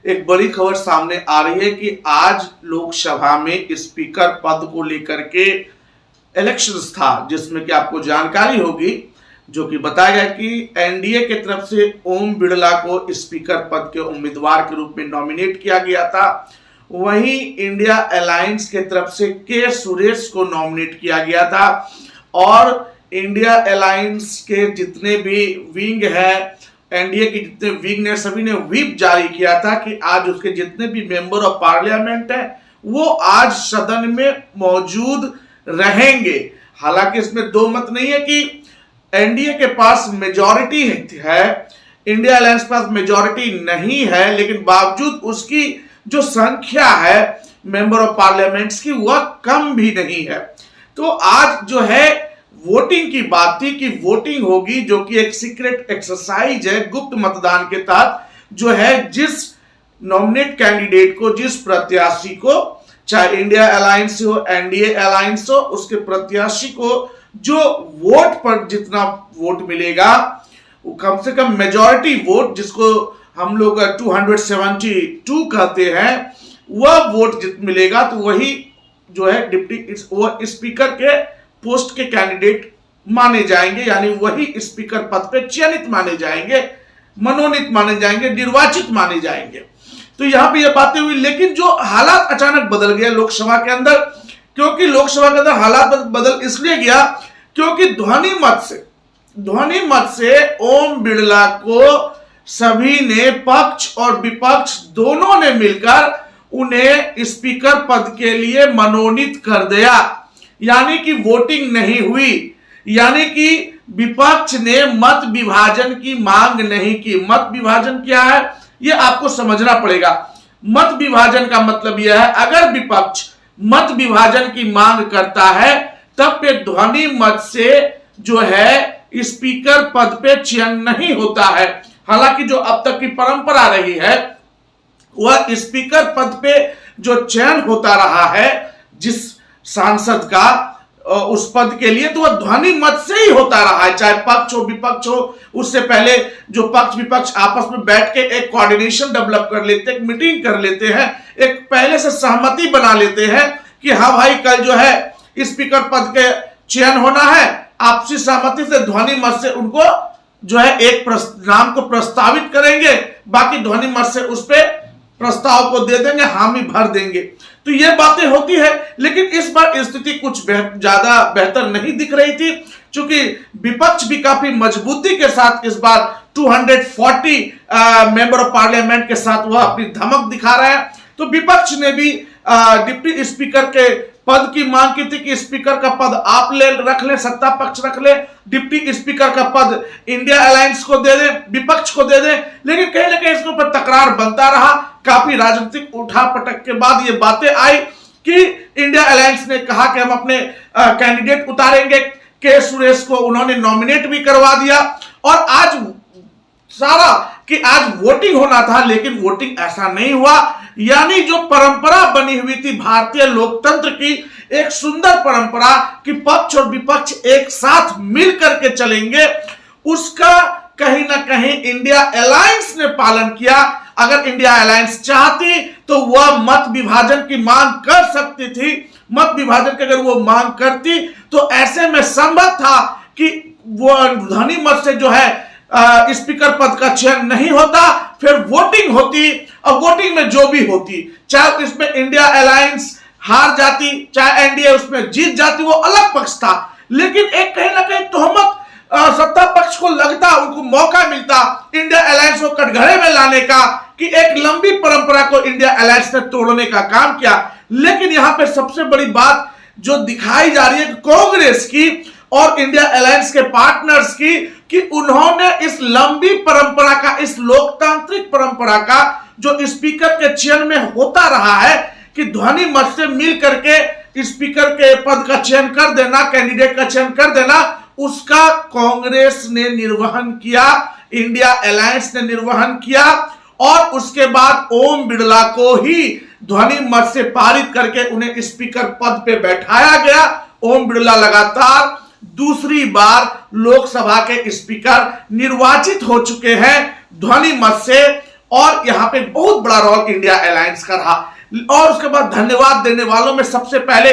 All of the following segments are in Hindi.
एक बड़ी खबर सामने आ रही है कि आज लोकसभा में स्पीकर पद को लेकर के इलेक्शंस था, जिसमें कि आपको जानकारी होगी, जो कि बताया गया कि एनडीए की तरफ से ओम बिड़ला को स्पीकर पद के उम्मीदवार के रूप में नॉमिनेट किया गया था। वहीं इंडिया अलायंस के तरफ से के सुरेश को नॉमिनेट किया गया था और इंडिया अलायंस के जितने भी विंग है, एनडीए के जितने विंग ने, सभी ने व्हिप जारी किया था कि आज उसके जितने भी मेंबर ऑफ पार्लियामेंट हैं वो आज सदन में मौजूद रहेंगे। हालांकि इसमें दो मत नहीं है कि एनडीए के पास मेजॉरिटी है, इंडिया अलायंस के पास मेजॉरिटी नहीं है, लेकिन बावजूद उसकी जो संख्या है मेंबर ऑफ पार्लियामेंट्स की वह कम भी नहीं है। तो आज जो है वोटिंग की बात थी कि वोटिंग होगी, जो कि एक सीक्रेट एक्सरसाइज है, गुप्त मतदान के तहत जो है जिस नॉमिनेट कैंडिडेट को, जिस प्रत्याशी को, चाहे इंडिया अलायंस हो, एनडीए अलायंस हो, उसके प्रत्याशी को जो वोट पर जितना वोट मिलेगा, वो कम से कम मेजॉरिटी वोट, जिसको हम लोग 272 कहते हैं, वह वोट मिलेगा तो वही जो है डिप्टी स्पीकर के पोस्ट के कैंडिडेट माने जाएंगे, यानी वही स्पीकर पद पे चयनित माने जाएंगे, मनोनीत माने जाएंगे, निर्वाचित माने जाएंगे। तो यहां पे ये बातें हुई, लेकिन जो हालात अचानक बदल गया लोकसभा के अंदर, क्योंकि लोकसभा के अंदर हालात बदल इसलिए गया क्योंकि ध्वनि मत से ओम बिड़ला को सभी ने, पक्ष और विपक्ष दोनों ने मिलकर उन्हें स्पीकर पद के लिए मनोनीत कर दिया। यानी कि वोटिंग नहीं हुई, यानी कि विपक्ष ने मत विभाजन की मांग नहीं की। मत विभाजन क्या है यह आपको समझना पड़ेगा। मत विभाजन का मतलब यह है, अगर विपक्ष मत विभाजन की मांग करता है तब पे ध्वनि मत से जो है स्पीकर पद पे चयन नहीं होता है। हालांकि जो अब तक की परंपरा रही है वह स्पीकर पद पे जो चयन होता रहा है जिस सांसद का, उस पद के लिए, तो वह ध्वनि मत से ही होता रहा है, चाहे पक्ष हो विपक्ष हो। उससे पहले जो पक्ष विपक्ष आपस में बैठ के एक कोऑर्डिनेशन डेवलप कर लेते हैं, एक मीटिंग कर लेते हैं, एक पहले से सहमति बना लेते हैं कि हाँ भाई कल जो है स्पीकर पद के चयन होना है, आपसी सहमति से ध्वनि मत से उनको जो है एक नाम को प्रस्तावित करेंगे, बाकी ध्वनि मत से उस पे प्रस्ताव को दे देंगे, हामी भर देंगे। तो ये बातें होती है, लेकिन इस बार स्थिति कुछ ज्यादा बेहतर नहीं दिख रही थी, क्योंकि विपक्ष भी काफी मजबूती के साथ इस बार 240 मेंबर ऑफ पार्लियामेंट के साथ वह अपनी धमक दिखा रहा है। तो विपक्ष ने भी डिप्टी स्पीकर के पद की मांग की थी कि स्पीकर का पद आप रख ले, सत्ता पक्ष रख ले, डिप्टी स्पीकर का पद इंडिया अलायंस को दे दे, विपक्ष को दे दे, लेकिन कहीं ना कहीं इसके ऊपर तकरार बनता रहा। काफी राजनीतिक उठापटक के बाद ये बातें आई कि इंडिया अलायंस ने कहा कि हम अपने कैंडिडेट उतारेंगे, के सुरेश को उन्होंने नॉमिनेट भी करवा दिया। और आज आज वोटिंग होना था, लेकिन वोटिंग ऐसा नहीं हुआ। यानी जो परंपरा बनी हुई थी भारतीय लोकतंत्र की, एक सुंदर परंपरा कि पक्ष और विपक्ष एक साथ मिलकर के चलेंगे, उसका कहीं ना कहीं इंडिया अलायंस ने पालन किया। अगर इंडिया अलायंस चाहती तो वह मत विभाजन की मांग कर सकती थी। मत विभाजन की अगर वो मांग करती तो ऐसे में संभव था कि वो ध्वनि मत से जो है स्पीकर पद का चयन नहीं होता, फिर वोटिंग होती, और वोटिंग में जो भी होती, चाहे इसमें इंडिया अलायंस हार जाती, चाहे एनडीए उसमें जीत जाती, वो अलग पक्ष था। लेकिन एक कहीं ना कहीं तोहमत सत्ता पक्ष को लगता, उनको मौका मिलता इंडिया अलायंस को कटघरे में लाने का, कि एक लंबी परंपरा को इंडिया अलायंस ने तोड़ने का काम किया। लेकिन यहां पर सबसे बड़ी बात जो दिखाई जा रही है कांग्रेस की और इंडिया अलायंस के पार्टनर्स की, कि उन्होंने इस लंबी परंपरा का, इस लोकतांत्रिक परंपरा का जो स्पीकर के चयन में होता रहा है कि ध्वनि मत से मिल करके स्पीकर के पद का चयन कर देना, कैंडिडेट का चयन कर देना, उसका कांग्रेस ने निर्वहन किया, इंडिया अलायंस ने निर्वहन किया। और उसके बाद ओम बिड़ला को ही ध्वनि मत से पारित करके उन्हें स्पीकर पद पे बैठाया गया। ओम बिड़ला लगातार दूसरी बार लोकसभा के स्पीकर निर्वाचित हो चुके हैं ध्वनि मत से, और यहां पे बहुत बड़ा रोल इंडिया अलायंस का रहा। और उसके बाद धन्यवाद देने वालों में सबसे पहले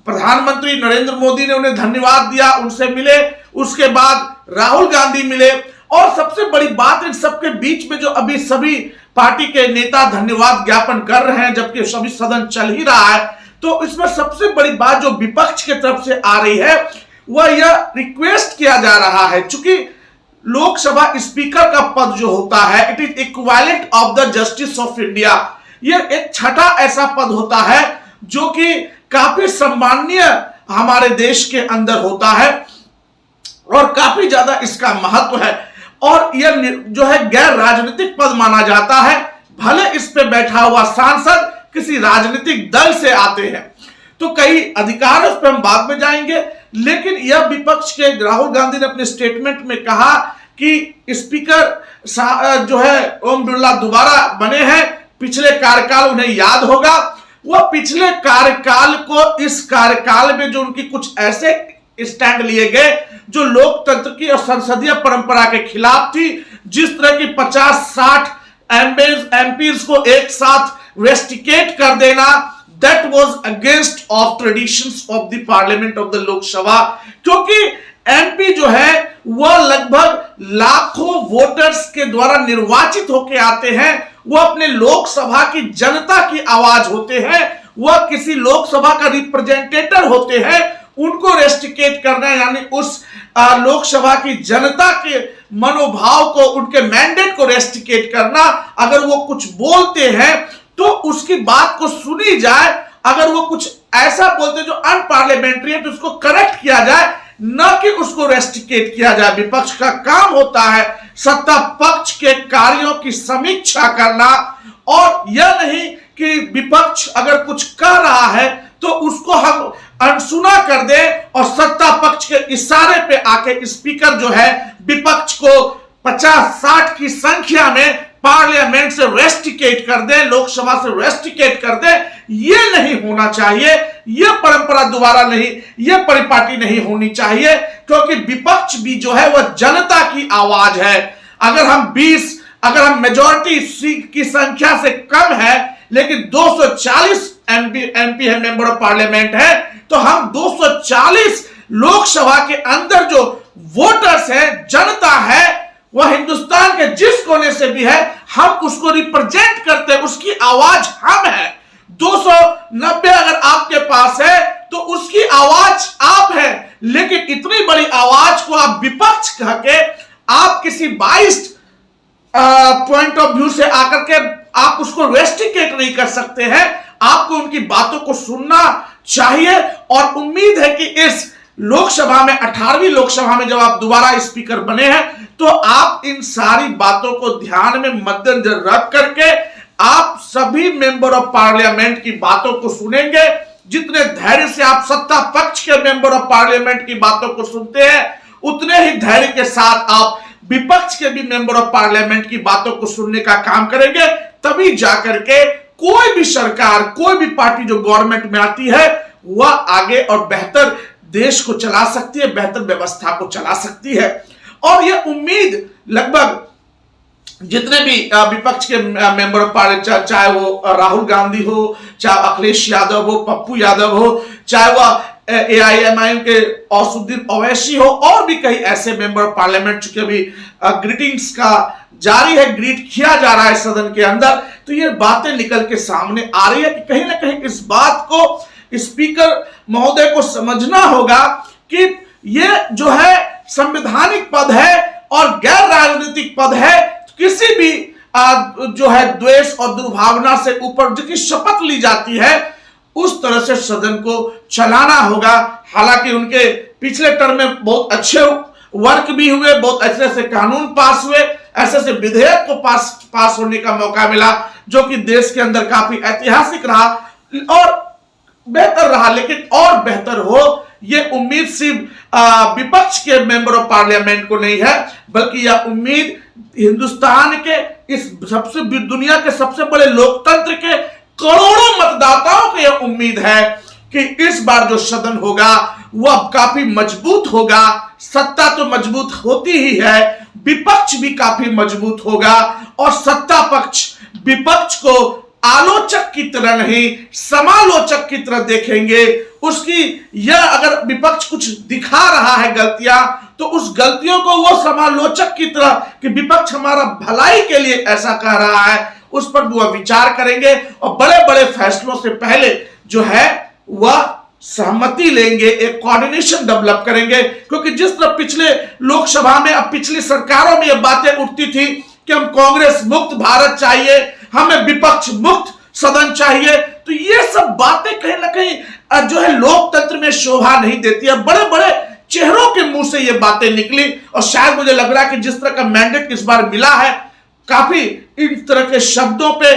प्रधानमंत्री नरेंद्र मोदी ने उन्हें धन्यवाद दिया, उनसे मिले, उसके बाद राहुल गांधी मिले, और सबसे बड़ी बात इन सबके बीच में जो अभी सभी पार्टी के नेता धन्यवाद ज्ञापन कर रहे हैं जबकि सभी सदन चल ही रहा है, तो इसमें सबसे बड़ी बात जो विपक्ष की तरफ से आ रही है वह यह रिक्वेस्ट किया जा रहा है, चूंकि लोकसभा स्पीकर का पद जो होता है it is equivalent of the justice of India. यह एक छठा ऐसा पद होता है जो कि काफी सम्माननीय हमारे देश के अंदर होता है और काफी ज्यादा इसका महत्व है, और यह जो है गैर राजनीतिक पद माना जाता है। भले इस पे बैठा हुआ सांसद किसी राजनीतिक दल से आते हैं, तो कई अधिकार उस पर हम बाद में जाएंगे, लेकिन यह विपक्ष के राहुल गांधी ने अपने स्टेटमेंट में कहा कि स्पीकर जो है ओम बिरला दोबारा बने हैं, पिछले कार्यकाल उन्हें याद होगा, वह पिछले कार्यकाल को इस कार्यकाल में जो उनकी कुछ ऐसे स्टैंड लिए गए जो लोकतंत्र की और संसदीय परंपरा के खिलाफ थी, जिस तरह की 50-60 एमपीज को एक साथ रेस्टिकेट कर देना, that was against of traditions of the parliament of the Lok Sabha. क्योंकि एमपी जो है वह लगभग लाखों वोटर्स के द्वारा निर्वाचित होकर आते हैं, वह अपने लोकसभा की जनता की आवाज होते हैं, वह किसी लोकसभा का रिप्रेजेंटेटिव होते हैं, उनको रेस्टिकेट करना यानी उस लोकसभा की जनता के मनोभाव को, उनके मैंडेट को रेस्टिकेट करना। अगर वो कुछ बोलते हैं तो उसकी बात को सुनी जाए, अगर वो कुछ ऐसा बोलते जो अनपार्लियामेंट्री है तो उसको करेक्ट किया जाए, न कि उसको रेस्टिकेट किया जाए। विपक्ष का काम होता है सत्ता पक्ष के कार्यों की समीक्षा करना, और यह नहीं कि विपक्ष अगर कुछ कह रहा है तो उसको हम अनसुना कर दे और सत्ता पक्ष के इशारे पे आके स्पीकर जो है विपक्ष को 50-60 की संख्या में पार्लियामेंट से रेस्टिकेट कर दे, लोकसभा से रेस्टिकेट कर दे। यह नहीं होना चाहिए, यह परंपरा दोबारा नहीं, यह परिपाटी नहीं होनी चाहिए, क्योंकि विपक्ष भी जो है वह जनता की आवाज है। अगर हम मेजॉरिटी की संख्या से कम है लेकिन 240 एमपी है, मेंबर ऑफ पार्लियामेंट है, तो हम 240 लोकसभा के अंदर जो वोटर्स है, जनता है, वह हिंदुस्तान के जिस कोने से भी है, हम उसको रिप्रेजेंट करते हैं, उसकी आवाज हम है। 290 अगर आपके पास है तो उसकी आवाज आप है, लेकिन इतनी बड़ी आवाज को आप विपक्ष कह के आप किसी बाइस्ड पॉइंट ऑफ व्यू से आकर के आप उसको रेस्टिकेट नहीं कर सकते हैं। आपको उनकी बातों को सुनना चाहिए, और उम्मीद है कि इस लोकसभा में 18वीं लोकसभा में जब आप दोबारा स्पीकर बने हैं तो आप इन सारी बातों को ध्यान में मद्देनजर रख करके आप सभी मेंबर ऑफ पार्लियामेंट की बातों को सुनेंगे। जितने धैर्य से आप सत्ता पक्ष के मेंबर ऑफ पार्लियामेंट की बातों को सुनते हैं, उतने ही धैर्य के साथ आप विपक्ष के भी मेंबर ऑफ पार्लियामेंट की बातों को सुनने का काम करेंगे। तभी जाकर के कोई भी सरकार, कोई भी पार्टी जो गवर्नमेंट में आती है वह आगे और बेहतर देश को चला सकती है, बेहतर व्यवस्था को चला सकती है। और यह उम्मीद लगभग जितने भी विपक्ष के मेंबर ऑफ पार्लियामेंट, चाहे वो राहुल गांधी हो, चाहे अखिलेश यादव हो, पप्पू यादव हो, चाहे वह AIMIM के असदुद्दीन ओवैसी हो, और भी कई ऐसे मेंबर ऑफ पार्लियामेंट चुके अभी ग्रीटिंग्स का जारी है, ग्रीट किया जा रहा है सदन के अंदर, तो ये बातें निकल के सामने आ रही है कि कहीं ना कहीं इस बात को स्पीकर महोदय को समझना होगा कि ये जो है संवैधानिक पद है और गैर राजनीतिक पद है। किसी भी जो है द्वेष और दुर्भावना से ऊपर जो की शपथ ली जाती है उस तरह से सदन को चलाना होगा। हालांकि उनके पिछले टर्म में बहुत अच्छे वर्क भी हुए, बहुत ऐसे ऐसे कानून पास हुए, ऐसे ऐसे विधेयक को पास होने का मौका मिला जो कि देश के अंदर काफी ऐतिहासिक रहा और बेहतर रहा। लेकिन और बेहतर हो ये उम्मीद सिर्फ विपक्ष के मेंबर ऑफ पार्लियामेंट को नहीं है, बल्कि यह उम्मीद हिंदुस्तान के इस दुनिया के सबसे बड़े लोकतंत्र के करोड़ों मतदाताओं को यह उम्मीद है कि इस बार जो सदन होगा वो अब काफी मजबूत होगा। सत्ता तो मजबूत होती ही है, विपक्ष भी काफी मजबूत होगा और सत्ता पक्ष विपक्ष को आलोचक की तरह नहीं समालोचक की तरह देखेंगे। उसकी यह अगर विपक्ष कुछ दिखा रहा है गलतियां, तो उस गलतियों को वो समालोचक की तरह कि विपक्ष हमारा भलाई के लिए ऐसा कह रहा है, उस पर वो विचार करेंगे और बड़े बड़े फैसलों से पहले जो है वह सहमति लेंगे, एक कोऑर्डिनेशन डेवलप करेंगे। क्योंकि जिस तरह पिछले लोकसभा में, अब पिछली सरकारों में यह बातें उठती थी कि हम कांग्रेस मुक्त भारत चाहिए, हमें विपक्ष मुक्त सदन चाहिए, तो ये सब बातें कहीं ना कहीं जो है लोकतंत्र में शोभा नहीं देती है। बड़े बड़े चेहरों के मुंह से ये बातें निकली और शायद मुझे लग रहा है कि जिस तरह का मैंडेट इस बार मिला है, काफी इन तरह के शब्दों पे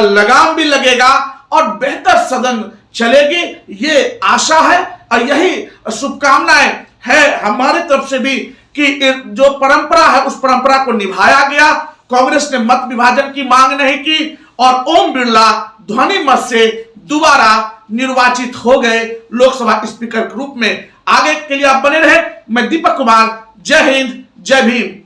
लगाम भी लगेगा और बेहतर सदन चलेगी, ये आशा है और यही शुभकामनाएं है हमारी तरफ से भी कि जो परंपरा है उस परंपरा को निभाया गया। कांग्रेस ने मत विभाजन की मांग नहीं की और ओम बिरला ध्वनि मत से दोबारा निर्वाचित हो गए लोकसभा स्पीकर के रूप में। आगे के लिए आप बने रहे। मैं दीपक कुमार, जय हिंद, जय भीम।